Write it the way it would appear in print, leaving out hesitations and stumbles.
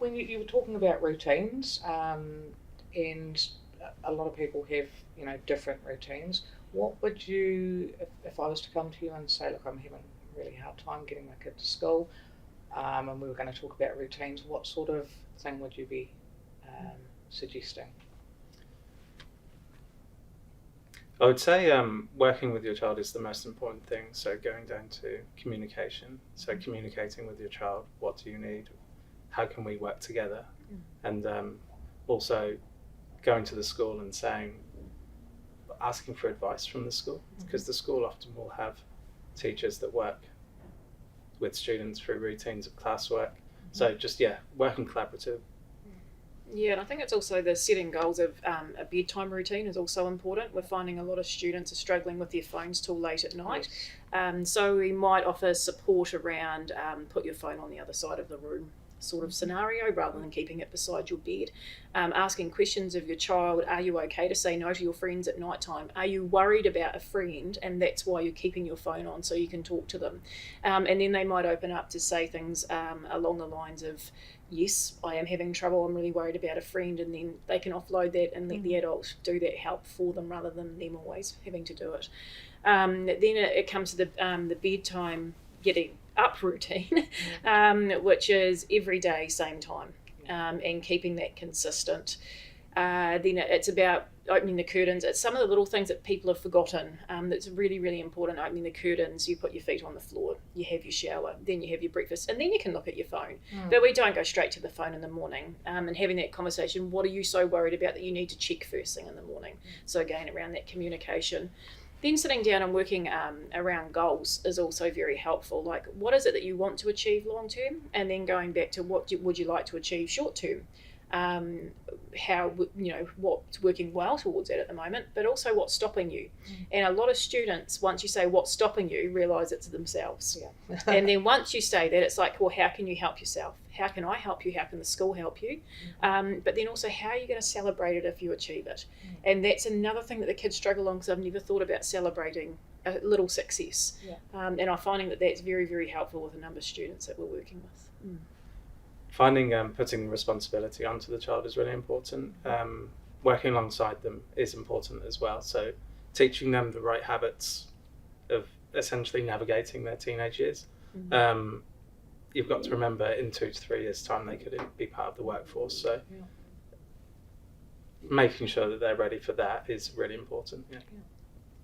when you were talking about routines, and a lot of people have, different routines. What would you, if I was to come to you and say, look, I'm having a really hard time getting my kid to school, and we were going to talk about routines, what sort of thing would you be suggesting? I would say working with your child is the most important thing. So going down to communication. So communicating with your child, what do you need? How can we work together? And also going to the school and asking for advice from the school, because the school often will have teachers that work with students through routines of classwork. So just, working collaborative. Yeah, and I think it's also the setting goals of a bedtime routine is also important. We're finding a lot of students are struggling with their phones till late at night. So we might offer support around put your phone on the other side of the room sort of scenario rather than keeping it beside your bed. Asking questions of your child, are you okay to say no to your friends at night time? Are you worried about a friend and that's why you're keeping your phone on so you can talk to them? And then they might open up to say things along the lines of, yes, I am having trouble, I'm really worried about a friend, and then they can offload that and let the adult do that help for them rather than them always having to do it. Then it comes to the bedtime getting up routine, which is every day, same time, and keeping that consistent. Then it's about opening the curtains. It's some of the little things that people have forgotten that's really, really important. Opening the curtains, you put your feet on the floor, you have your shower, then you have your breakfast, and then you can look at your phone. But we don't go straight to the phone in the morning, and having that conversation, what are you so worried about that you need to check first thing in the morning? So again, around that communication. Then sitting down and working around goals is also very helpful. Like, what is it that you want to achieve long term? And then going back to what would you like to achieve short term? What's working well towards it at the moment, but also what's stopping you. And a lot of students, once you say what's stopping you, realise it's themselves. And then once you say that, it's like, well, how can you help yourself? How can I help you? How can the school help you? But then also, how are you going to celebrate it if you achieve it? And that's another thing that the kids struggle on, because I've never thought about celebrating a little success. And I'm finding that that's very, very helpful with a number of students that we're working with. Finding putting responsibility onto the child is really important. Working alongside them is important as well. So teaching them the right habits of essentially navigating their teenage years. You've got to remember, in 2 to 3 years' time, they could be part of the workforce. So making sure that they're ready for that is really important.